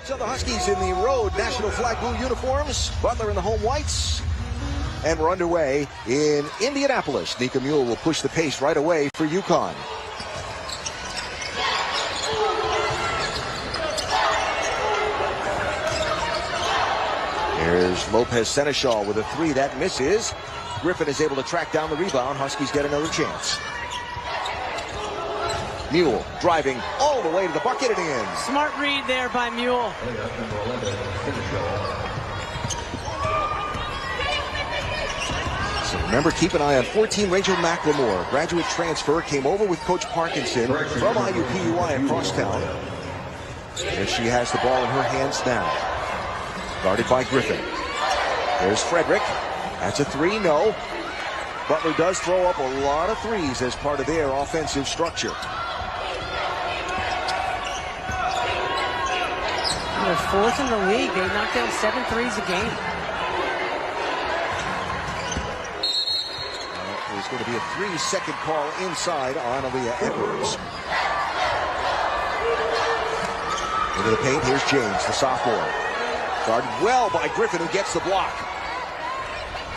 So the Huskies in the road national flag blue uniforms, Butler in the home whites. And we're underway in Indianapolis. Nika Mule will push the pace right away for UConn. Here's Lopez Seneschal with a three that misses. Griffin is able to track down the rebound. Huskies get another chance. Mule driving all the way to the bucket and in. Smart read there by Mule. So remember, keep an eye on 14 Rachel McLemore. Graduate transfer, came over with Coach Parkinson from IUPUI in Crosstown. And she has the ball in her hands now. Guarded by Griffin. There's Frederick. That's a three, no. Butler does throw up a lot of threes as part of their offensive structure. They're fourth in the league. They knock down 7 threes a game. There's going to be a 3-second call inside on Aaliyah Edwards. Into the paint, here's James, the sophomore. Guarded well by Griffin, who gets the block.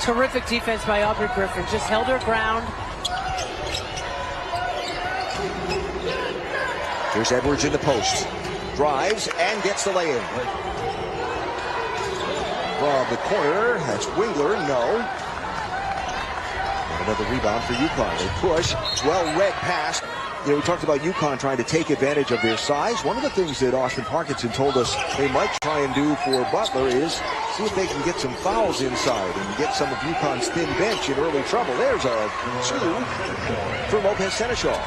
Terrific defense by Aubrey Griffin. Just held her ground. Here's Edwards in the post. Drives and gets the lay-in. From the corner, that's Wingler, no. And another rebound for UConn. They push, well-read pass. You know, we talked about UConn trying to take advantage of their size. One of the things that Austin Parkinson told us they might try and do for Butler is see if they can get some fouls inside and get some of UConn's thin bench in early trouble. There's a two for Lopez Seneschal.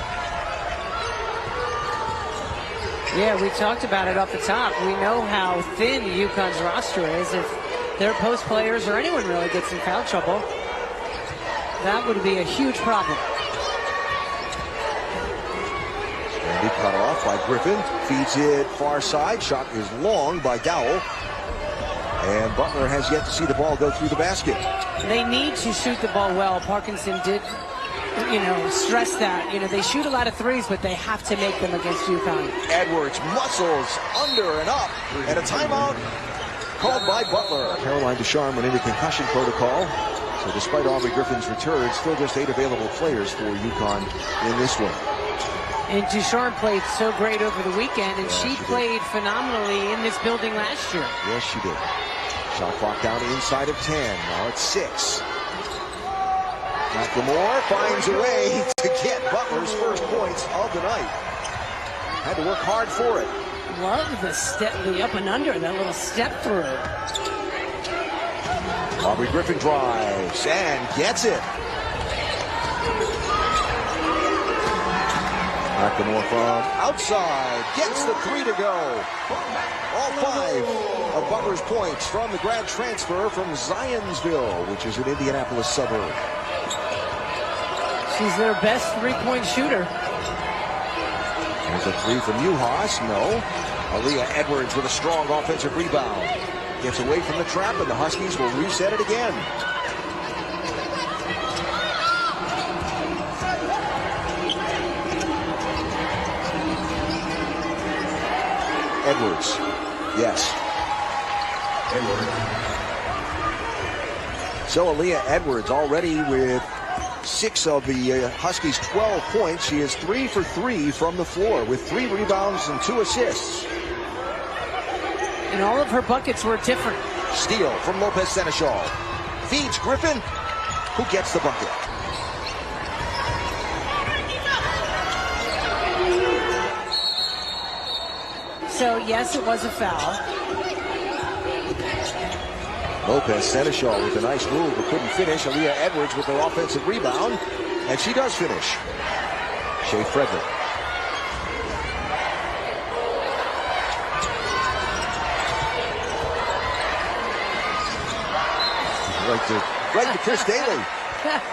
Yeah, we talked about it off the top. We know how thin UConn's roster is. If their post players or anyone really gets in foul trouble, that would be a huge problem. Andy cut off by Griffin. Feeds it far side. Shot is long by Dowell. And Butler has yet to see the ball go through the basket. They need to shoot the ball well. Parkinson did, stress that. They shoot a lot of threes, but they have to make them against UConn. Edwards muscles under and up. And a timeout called by Butler. Caroline Ducharme went into concussion protocol. So despite Aubrey Griffin's return, still just 8 available players for UConn in this one. And Ducharme played so great over the weekend, and she played phenomenally in this building last year. Yes, she did. Shot clock down inside of 10. Now it's 6. McLemore finds a way to get Butler's first points of the night. Had to work hard for it. Love the step, the up and under, that little step through. Aubrey Griffin drives and gets it. McLemore from outside gets the 3 to go. All 5 of Butler's points from the grad transfer from Zionsville, which is an Indianapolis suburb. She's their best three-point shooter. There's a 3 from Uhas. No. Aaliyah Edwards with a strong offensive rebound. Gets away from the trap, and the Huskies will reset it again. Edwards. Yes. So Aaliyah Edwards already with 6 of the Huskies' 12 points. She is 3 for 3 from the floor with 3 rebounds and 2 assists. And all of her buckets were different. Steal from Lopez Seneschal. Feeds Griffin, who gets the bucket. So, yes, it was a foul. Lopez Seneschal with a nice move, but couldn't finish. Aaliyah Edwards with the offensive rebound, and she does finish. Shea Frederick. Right to Chris Daly.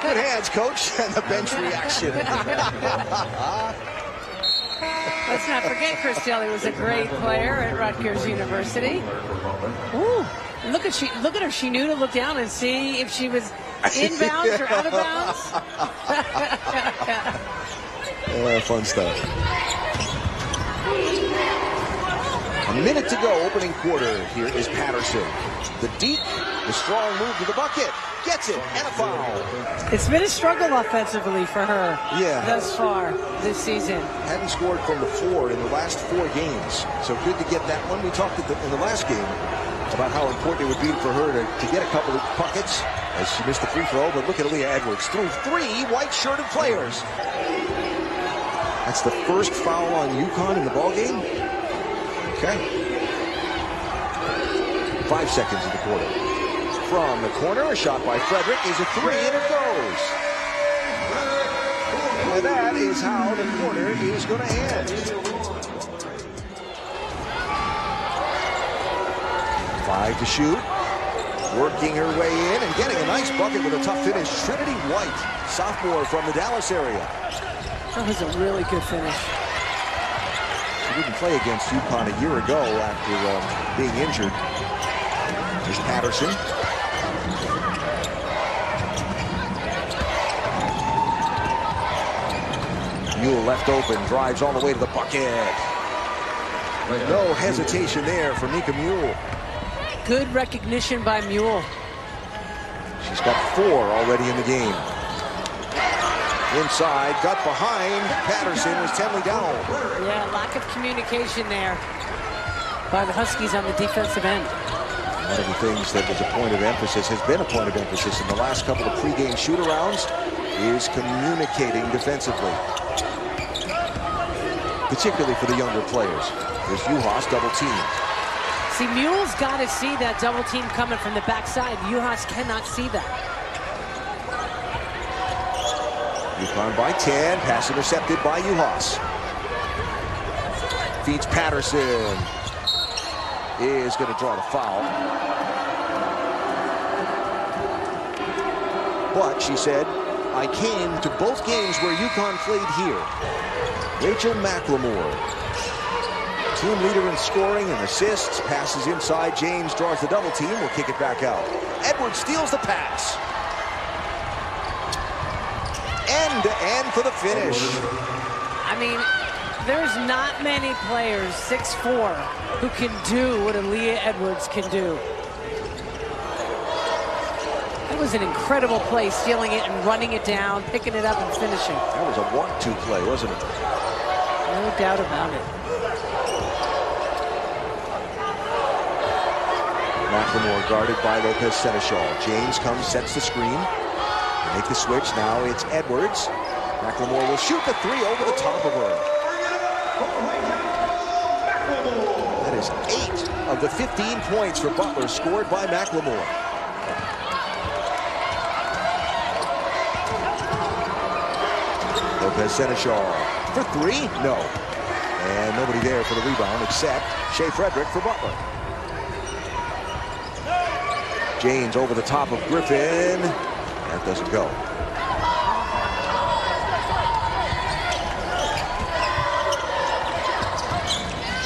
Good hands, coach, and the bench reaction. Let's not forget Chris Daly was a great player at Rutgers University. Ooh, look at her. She knew to look down and see if she was inbounds or out of bounds. Fun stuff. Minute to go, opening quarter. Here is Patterson. The deep, the strong move to the bucket. Gets it, and a foul. It's been a struggle offensively for her thus far this season. Hadn't scored from the floor in the last 4 games. So good to get that one. We talked in the last game about how important it would be for her to get a couple of buckets as she missed the free throw. But look at Aaliyah Edwards through 3 white-shirted players. That's the first foul on UConn in the ballgame. Okay. 5 seconds in the quarter. From the corner, a shot by Frederick is a 3, and it goes. And that is how the quarter is going to end. 5 to shoot. Working her way in and getting a nice bucket with a tough finish. Trinity White, sophomore from the Dallas area. That was a really good finish. She didn't play against UConn a year ago after being injured. Here's Patterson. Mule left open, drives all the way to the bucket. No hesitation there for Nika Mule. Good recognition by Mule. She's got 4 already in the game. Inside, got behind. Patterson was 10 down. Yeah, lack of communication there by the Huskies on the defensive end. One of the things that was a point of emphasis, has been a point of emphasis in the last couple of pregame shoot-arounds, is communicating defensively. Particularly for the younger players. There's Juhas double team. See, Mule's got to see that double team coming from the backside. Juhas cannot see that. UConn by 10, pass intercepted by Juhas. Feeds Patterson. Is going to draw the foul. But she said, I came to both games where UConn played here. Rachel McLemore, team leader in scoring and assists, passes inside. James draws the double team, will kick it back out. Edwards steals the pass. End to end for the finish. I mean, there's not many players, 6'4", who can do what Aaliyah Edwards can do. That was an incredible play, stealing it and running it down, picking it up and finishing. That was a want-to play, wasn't it? No doubt about it. McLemore guarded by Lopez Seneschal. James comes, sets the screen. They make the switch. Now it's Edwards. McLemore will shoot the 3 over the top of her. That is 8 of the 15 points for Butler scored by McLemore. Lopez Seneschal for 3, no. And nobody there for the rebound except Shea Frederick for Butler. James over the top of Griffin. That doesn't go.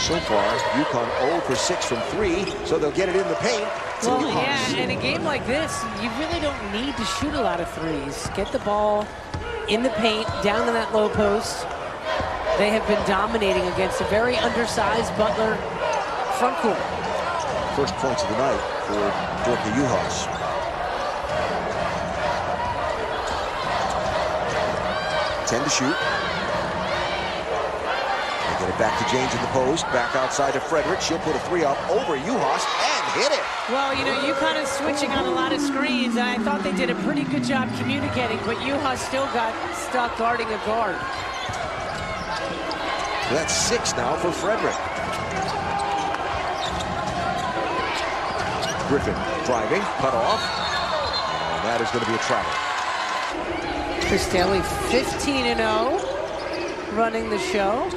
So far, UConn 0 for 6 from 3, so they'll get it in the paint. Well, yeah, in a game like this, you really don't need to shoot a lot of threes. Get the ball in the paint, down to that low post. They have been dominating against a very undersized Butler front court. First points of the night for Dorka Juhas. Ten to shoot. They get it back to James in the post. Back outside to Frederick. She'll put a 3 up over Juhas and hit it. Well, you know, UConn is switching on a lot of screens, and I thought they did a pretty good job communicating, but Juhas still got stuck guarding a guard. So that's 6 now for Frederick. Griffin driving, cut off, and that is going to be a travel. Cristelli 15-0, running the show.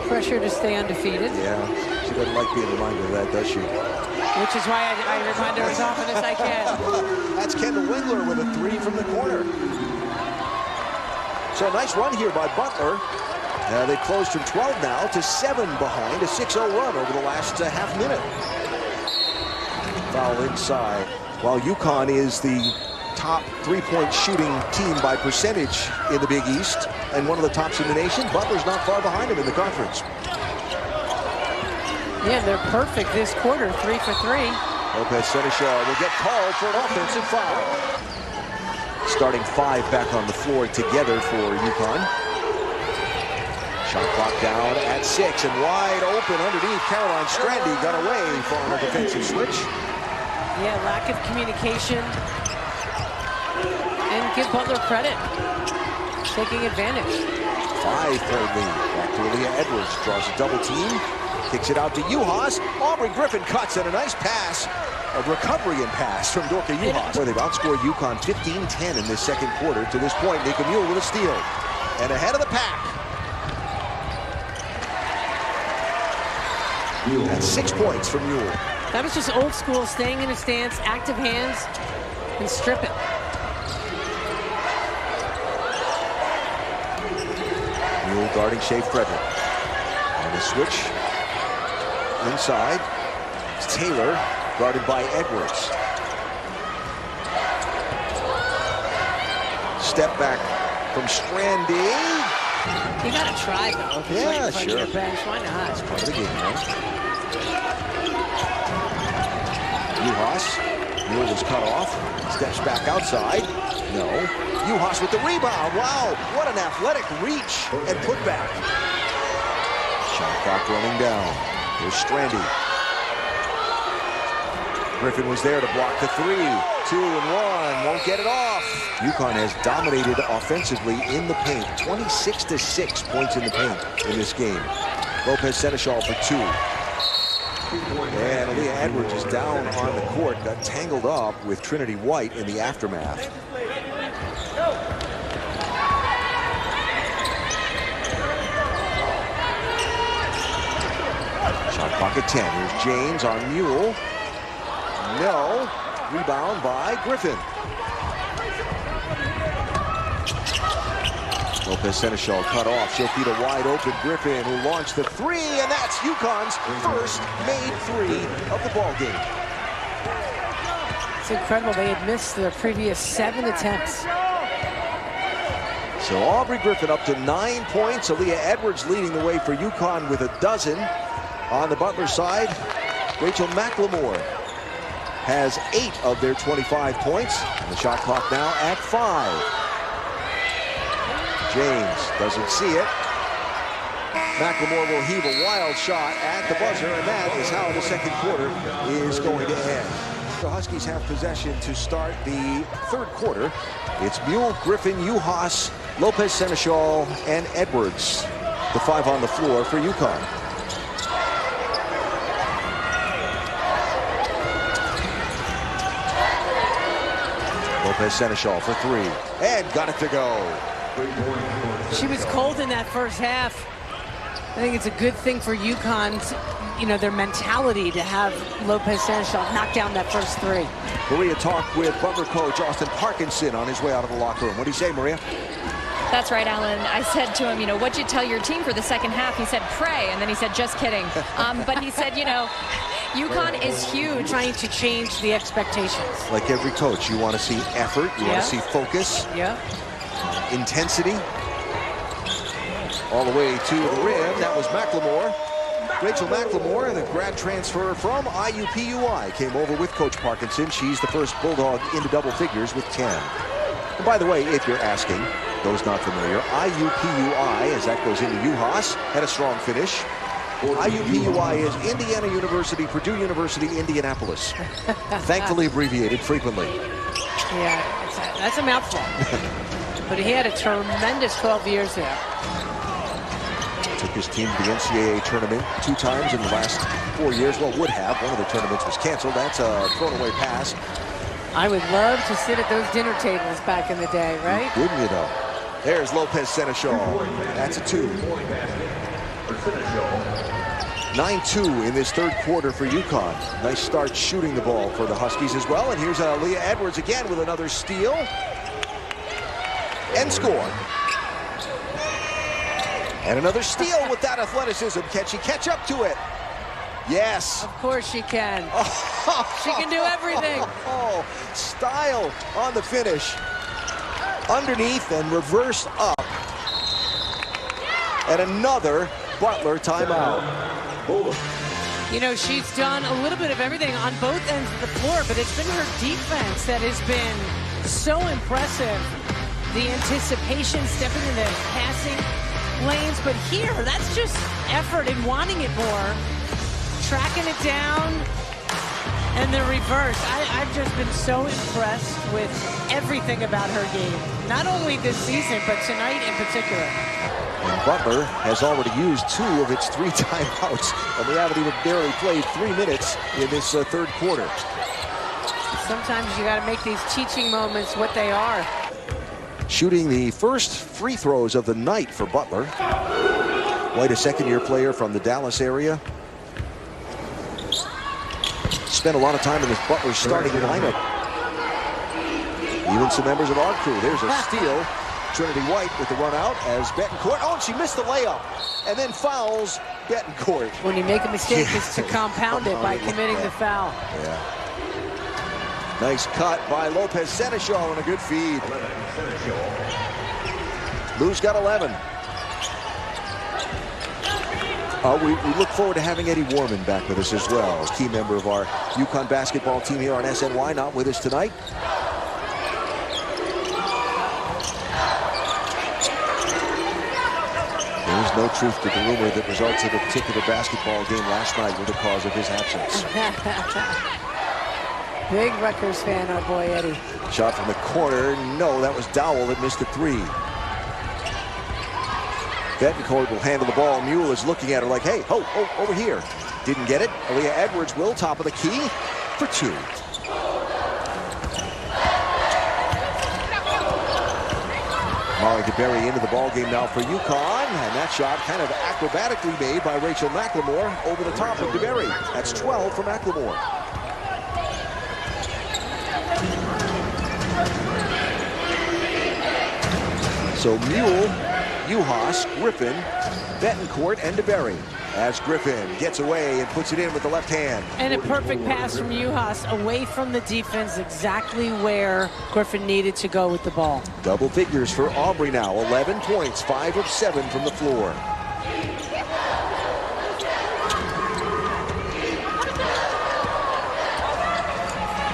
Pressure to stay undefeated. Yeah, she doesn't like being reminded of that, does she? Which is why I remind her as often as I can. That's Kendall Wingler with a 3 from the corner. So a nice run here by Butler. They closed from 12 now to 7 behind, a 6-0 run over the last half minute. Foul inside. While UConn is the top three-point shooting team by percentage in the Big East and one of the tops in the nation, Butler's not far behind him in the conference. Yeah, they're perfect this quarter, 3 for 3. Lopez Seneschal will get called for an offensive foul. Starting 5 back on the floor together for UConn. Shot clock down at 6 and wide open underneath. Caroline Strandy got away from a defensive switch. Yeah, lack of communication. And give Butler credit. Taking advantage. 5-point lead. Back to Aaliyah Edwards. Draws a double team. Kicks it out to Juhas. Aubrey Griffin cuts and a nice pass. A recovery and pass from Dorka Juhas. Where they've outscored UConn 15-10 in this second quarter. To this point, Nika Mule with a steal. And ahead of the pack. That's 6 points from Mule. That was just old school, staying in a stance, active hands, and strip it. Mule guarding Shea Frederick. And a switch inside. It's Taylor guarded by Edwards. Step back from Strandy. You gotta try though. If it's right in front of your bench, why not? It's part of the game, right? Juhas. Mule was cut off. Steps back outside. No. Juhas with the rebound. Wow, what an athletic reach and putback. Shot clock running down. Here's Strandy. Griffin was there to block the 3. 2 and 1. Won't get it off. UConn has dominated offensively in the paint. 26-6 points in the paint in this game. Lopez Seneschal for 2. And Aaliyah Edwards is down on the court. Got tangled up with Trinity White in the aftermath. Shot clock at 10. Here's James on Mule. No. Rebound by Griffin. Lopez Seneschal cut off. She'll feed a wide open Griffin, who launched the 3, and that's UConn's first made 3 of the ball game. It's incredible. They had missed their previous 7 attempts. So Aubrey Griffin up to 9 points. Aaliyah Edwards leading the way for UConn with a dozen. On the Butler side, Rachel McLemore has 8 of their 25 points. And the shot clock now at 5. James doesn't see it. McLemore will heave a wild shot at the buzzer, and that is how the second quarter is going to end. The Huskies have possession to start the third quarter. It's Mule, Griffin, Juhas, Lopez Seneschal, and Edwards. The 5 on the floor for UConn. Lopez Seneschal for 3, and got it to go. She was cold in that first half. I think it's a good thing for UConn, their mentality to have Lopez Seneschal knock down that first 3. Maria talked with Butler coach Austin Parkinson on his way out of the locker room. What do you say, Maria? That's right, Alan. I said to him, what'd you tell your team for the second half? He said, pray. And then he said, just kidding. But he said, UConn is huge. Trying to change the expectations. Like every coach, you want to see effort. You want to see focus. Yeah. Intensity. All the way to the rim. That was McLemore. Rachel McLemore, the grad transfer from IUPUI, came over with Coach Parkinson. She's the first Bulldog into double figures with 10. And by the way, if you're asking, those not familiar, IUPUI, as that goes into Juhas, had a strong finish. IUPUI is Indiana University, Purdue University, Indianapolis. Thankfully abbreviated frequently. Yeah, that's a mouthful. But he had a tremendous 12 years there. Took his team to the NCAA tournament 2 times in the last 4 years. Well, would have. One of the tournaments was canceled. That's a thrown away pass. I would love to sit at those dinner tables back in the day, right? Wouldn't you, though? There's Lopez Seneschal. That's a 2. 9-2 in this third quarter for UConn. Nice start shooting the ball for the Huskies as well. And here's Aaliyah Edwards again with another steal. And score. And another steal with that athleticism. Can she catch up to it? Yes. Of course she can. She can do everything. Style on the finish. Underneath and reverse up. And another Butler timeout. You know, she's done a little bit of everything on both ends of the floor, but it's been her defense that has been so impressive. The anticipation, stepping in the passing lanes, but here, that's just effort and wanting it more. Tracking it down, and the reverse. I've just been so impressed with everything about her game. Not only this season, but tonight in particular. And Butler has already used 2 of its 3 timeouts, and we haven't even barely played 3 minutes in this third quarter. Sometimes you got to make these teaching moments what they are. Shooting the first free throws of the night for Butler. White, a second-year player from the Dallas area. Spent a lot of time in this Butler starting lineup. Even some members of our crew. There's a steal. Trinity White with the run out as Betancourt. Oh, and she missed the layup and then fouls Betancourt. When you make a mistake, it's to compound it by committing the foul. Yeah. Nice cut by Lopez Seneschal and a good feed. Lou's got 11. We look forward to having Eddie Warman back with us as well. As key member of our UConn basketball team here on SNY, not with us tonight. There's no truth to the rumor that results of a particular basketball game last night were the cause of his absence. Big Rutgers fan, our boy Eddie. Shot from the corner. No, that was Dowell that missed the 3. Betancourt will handle the ball. Mule is looking at her like, hey, over here. Didn't get it. Aaliyah Edwards will, top of the key for 2. Molly DeBerry into the ball game now for UConn, and that shot kind of acrobatically made by Rachel McLemore over the top of DeBerry. That's 12 for McLemore. So Mule, Uhas, Griffin, Betancourt, and DeBerry. As Griffin gets away and puts it in with the left hand. And a perfect pass from Uhas away from the defense, exactly where Griffin needed to go with the ball. Double figures for Aubrey now, 11 points, 5 of 7 from the floor.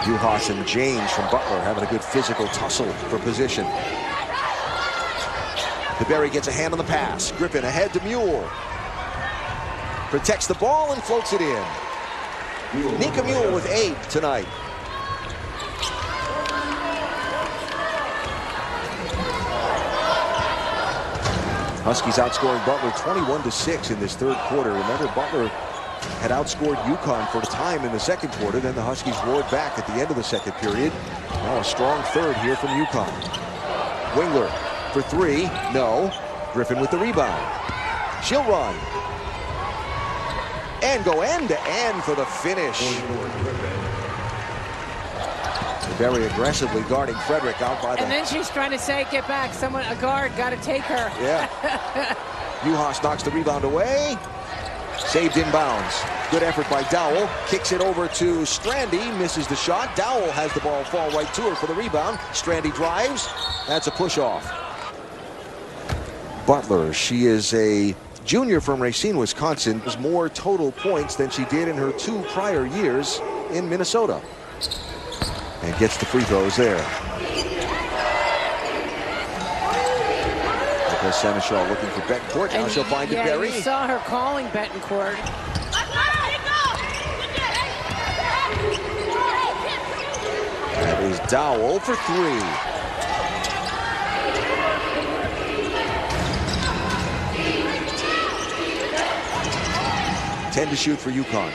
Uhas and James from Butler having a good physical tussle for position. DeBerry gets a hand on the pass. Griffin ahead to Mule. Protects the ball and floats it in. Nika Mule with 8 tonight. Huskies outscoring Butler 21-6 in this third quarter. Remember, Butler had outscored UConn for a time in the second quarter. Then the Huskies roared back at the end of the second period. Now a strong third here from UConn. Wingler for 3. No. Griffin with the rebound. She'll run. And go end-to-end for the finish. Very aggressively guarding Frederick out by the... And then she's trying to say, get back. Someone, a guard, got to take her. Yeah. Uhas knocks the rebound away. Saved inbounds. Good effort by Dowell. Kicks it over to Strandy. Misses the shot. Dowell has the ball fall right to her for the rebound. Strandy drives. That's a push-off. Butler, she is a junior from Racine, Wisconsin. Has more total points than she did in her 2 prior years in Minnesota. And gets the free throws there. Because Seneschal looking for Betancourt. Now she'll find DeBerry. You saw her calling Betancourt. That is Dowell for 3. Ten to shoot for UConn.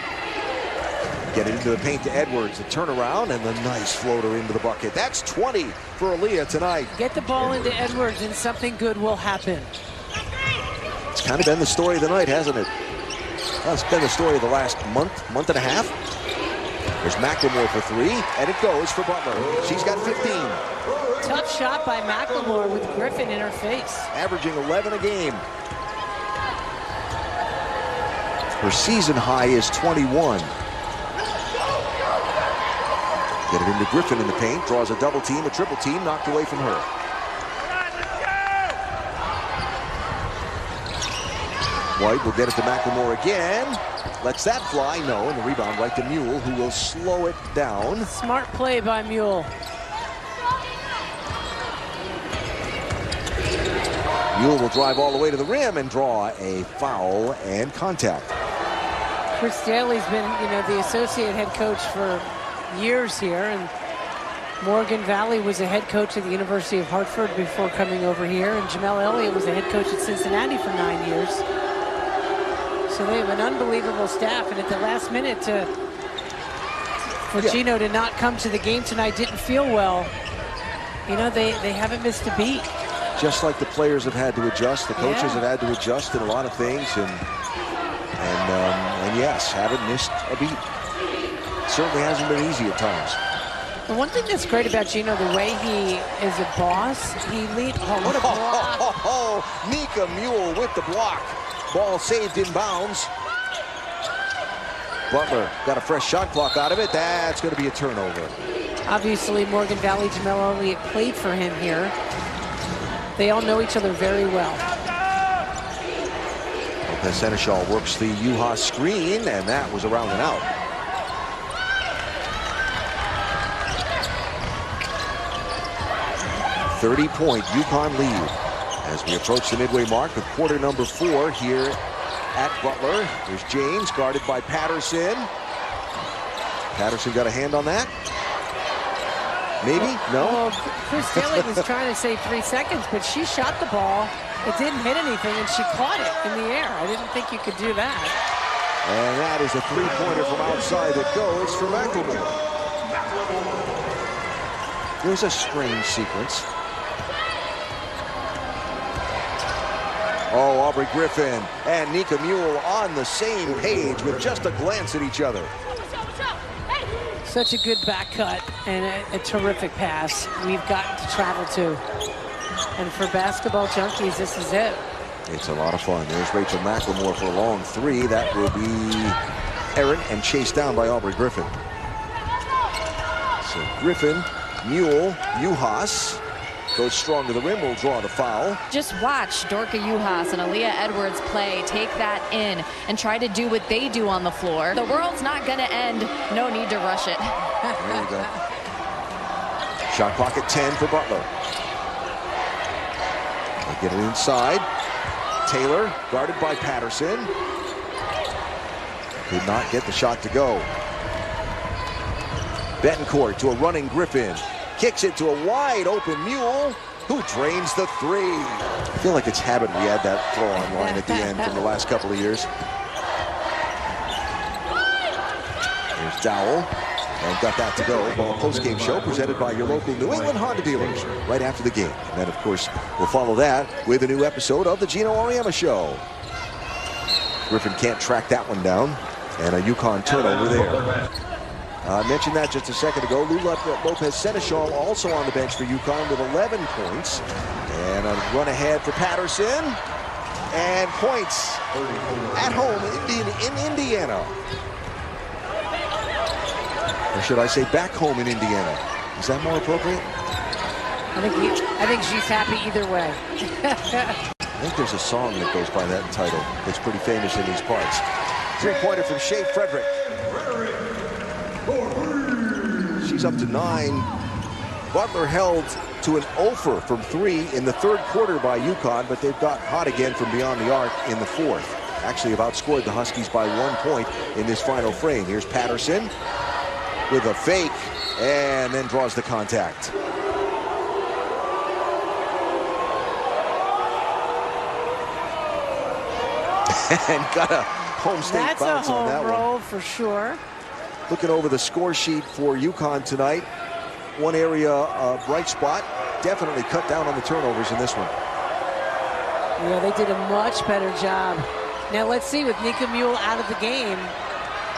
Get it into the paint to Edwards. The turnaround and the nice floater into the bucket. That's 20 for Aaliyah tonight. Get the ball into Edwards and something good will happen. It's kind of been the story of the night, hasn't it? Well, it's been the story of the last month and a half. There's McLemore for 3, and it goes for Butler. She's got 15. Tough shot by McLemore with Griffin in her face. Averaging 11 a game. Her season high is 21. Get it into Griffin in the paint. Draws a double team, a triple team, knocked away from her. White will get it to McLemore again. Lets that fly. No, and the rebound right to Mule, who will slow it down. Smart play by Mule. Mule will drive all the way to the rim and draw a foul and contact. Chris Daly's been, the associate head coach for years here, and Morgan Valley was a head coach at the University of Hartford before coming over here, and Jamel Elliott was a head coach at Cincinnati for 9 years. So they have an unbelievable staff, and at the last minute for Gino to not come to the game tonight didn't feel well. They haven't missed a beat. Just like the players have had to adjust, the coaches have had to adjust in a lot of things, and yes, haven't missed a beat. Certainly hasn't been easy at times. The one thing that's great about Gino, the way he is a boss, he leads. Oh, what a block! Nika Mule with the block. Ball saved in bounds. Butler got a fresh shot clock out of it. That's going to be a turnover. Obviously, Morgan Valley, Jamel Elliott played for him here. They all know each other very well. Lopez Seneschal works the UConn screen, and that was around and out. .30 UConn lead as we approach the midway mark of quarter number 4 here at Butler. There's James guarded by Patterson. Patterson got a hand on that? Maybe? No? Well, Chris Daly was trying to say 3 seconds, but she shot the ball. It didn't hit anything, and she caught it in the air. I didn't think you could do that. And that is a three-pointer from outside that goes for McLemore. There's a strange sequence. Oh, Aubrey Griffin and Nika Mule on the same page with just a glance at each other. Such a good back cut and a terrific pass we've got to travel to. And for basketball junkies, this is it. It's a lot of fun. There's Rachel McLemore for a long 3. That will be errant and chased down by Aubrey Griffin. So Griffin, Mule, Uhas goes strong to the rim, will draw the foul. Just watch Dorka Uhas and Aaliyah Edwards play, take that in, and try to do what they do on the floor. The world's not going to end. No need to rush it. There you go. Shot clock at 10 for Butler. They get it inside. Taylor, guarded by Patterson. Could not get the shot to go. Betancourt to a running Griffin. Kicks it to a wide open Mule, who drains the 3. I feel like it's habit we add that throw-on line at the end from the last couple of years. Here's Dowell, and got that to go. Well, a post-game show presented by your local New England Honda dealers right after the game. And then, of course, we'll follow that with a new episode of the Gino Auriemma Show. Griffin can't track that one down, and a UConn turnover there. I mentioned that just a second ago. Lopez Seneschal also on the bench for UConn with 11 points. And a run ahead for Patterson. And points at home in Indiana. Or should I say back home in Indiana? Is that more appropriate? I think she's happy either way. I think there's a song that goes by that title that's pretty famous in these parts. Three-pointer from Shea Frederick. She's up to 9. Butler held to an 0 from 3 in the third quarter by UConn, but they've got hot again from beyond the arc in the fourth. Actually have outscored the Huskies by 1 point in this final frame. Here's Patterson with a fake and then draws the contact. And got a home state bounce on that one. That's a home roll for sure. Looking over the score sheet for UConn tonight, one area bright spot, definitely cut down on the turnovers in this one. Yeah, they did a much better job. Now let's see, with Nika Mule out of the game,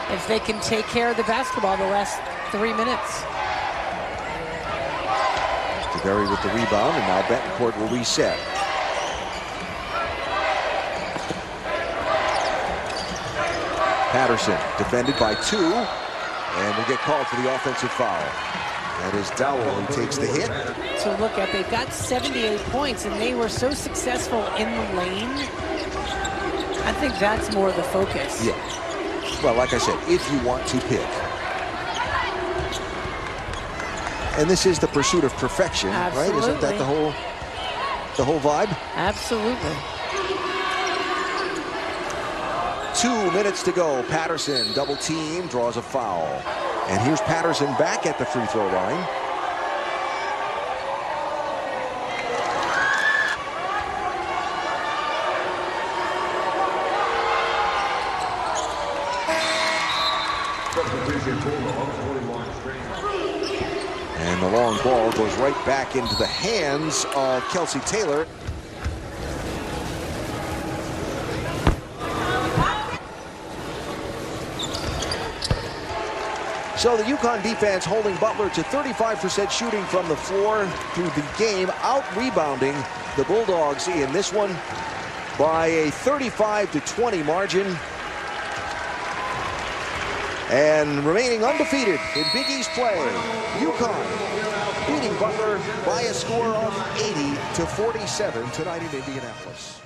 if they can take care of the basketball the last 3 minutes. DeBerry with the rebound, and now Betancourt will reset. Patterson defended by 2, and will get called for the offensive foul. That is Dowell who takes the hit. So look at, they've got 78 points, and they were so successful in the lane. I think that's more the focus. Yeah. Well, like I said, if you want to pick. And this is the pursuit of perfection, Absolutely. right? Isn't that the whole vibe? Absolutely. 2 minutes to go. Patterson, double team, draws a foul. And here's Patterson back at the free throw line. And the long ball goes right back into the hands of Kelsey Taylor. So the UConn defense holding Butler to 35% shooting from the floor through the game, out-rebounding the Bulldogs in this one by a 35-20 margin. And remaining undefeated in Big East play, UConn beating Butler by a score of 80-47 tonight in Indianapolis.